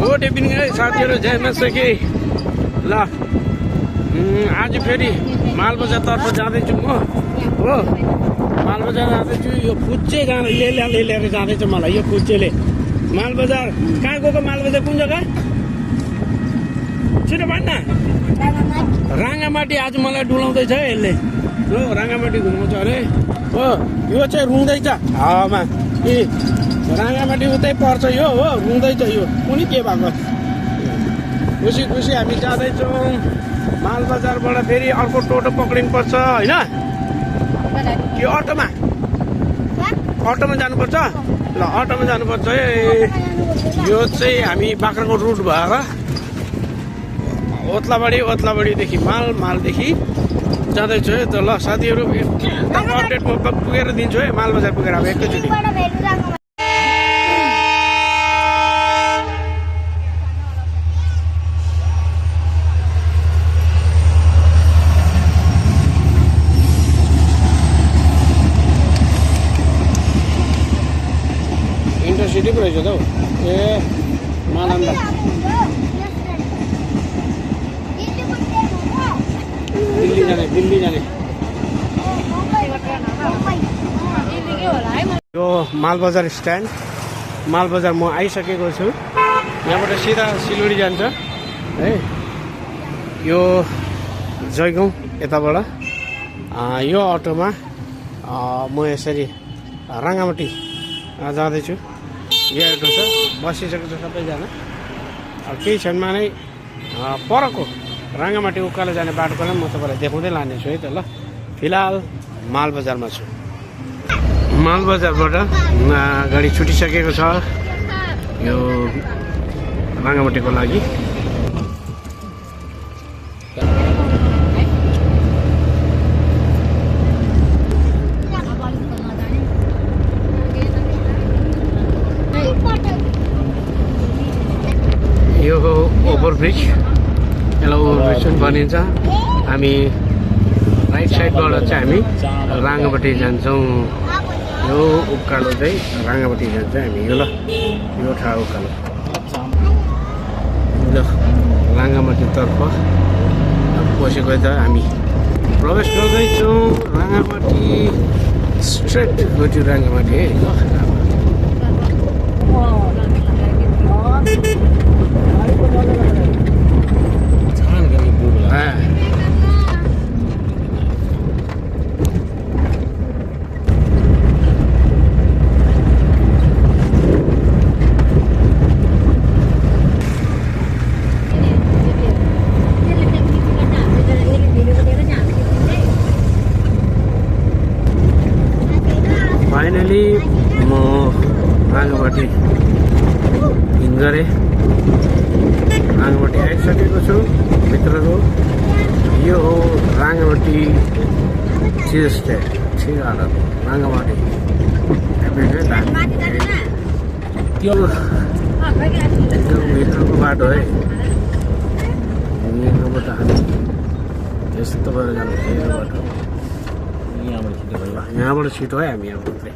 Good evening है साथीहरू, जय मासुकी। ल आज फेरि मालबजारतर्फ जाँदैछु म हो। मालबजार जाँदैछु। यो फुच्चे लिएर जाँदैछ मलाई यो फुच्चेले। मालबजार कहाँ गएको? मालबजार कुन जग्गा? छिटो भन्न। राङ्गामाटी आज मलाई डुलाउँदैछ है यसले। हो राङ्गामाटी घुमाउँछ अरे हो। यो चाहिँ रुँदैछ हावामा। ए राङ्गामाटी उतै पर्छ यो हो, रुँदैछ यो। कुनै के भएको? खुसी खुसी हामी जाँदैछौँ मालबजारबाट। फेरि अर्को टोटो पक्रिनुपर्छ होइन? यो अटोमा जानुपर्छ। ल अटोमा जानुपर्छ है। यो चाहिँ हामी बाख्राकोट रुट भएर ओत्लाबाडीदेखि मालदेखि जाँदैछु है त। ल साथीहरू अपडेट म पुगेर दिन्छु है। मालबजार पुगेर अब एकैचोटि। इन्टरसिटी पो रहेछ त हौ। ए मालन्दा दिल्ली जाने यो मालबजार स्ट्यान्ड। मालबजार म आइसकेको छु। यहाँबाट सिधा सिलगढी जान्छ है। यो जयगाउँ यताबाट यो अटोमा म यसरी राङ्गामाटी जाँदैछु। यो अटो छ, बसिसकेको छ सबैजना। अब केही क्षणमा नै परको राङ्गामाटी उकालो जाने बाटोकोलाई म तपाईँलाई देखाउँदै लानेछु है त। ल फिलहाल मालबजारमा छु। मालबजारबाट गाडी छुटिसकेको छ यो राङ्गामाटीको लागि। यो हो ओभरब्रिज। यसलाई ओभरब्रिज पनि भनिन्छ। हामी राइट साइडबाट चाहिँ हामी राङ्गामाटी जान्छौँ। यो उकालो चाहिँ राङ्गामाटी जान्छ हामी। यो ल यो ठाउँ उकालो ल राङ्गामाटीतर्फ पसेको त हामी प्रवेश गर्दैछौँ Rangamati. Straight go to Rangamati है। फाइनली म राङ्गामाटी हिँड गरेँ। राङ्गामाटी आइसकेको छु मित्रहरू। यो हो राङ्गामाटी टी स्टेट छिगाडा राङ्गामाटी। त्यो भित्रको बाटो है। यहाँबाट हामी यस्तो भएर जानुपर्छ यो बाटो। यहाँबाट छिटो है हामी यहाँ मात्रै।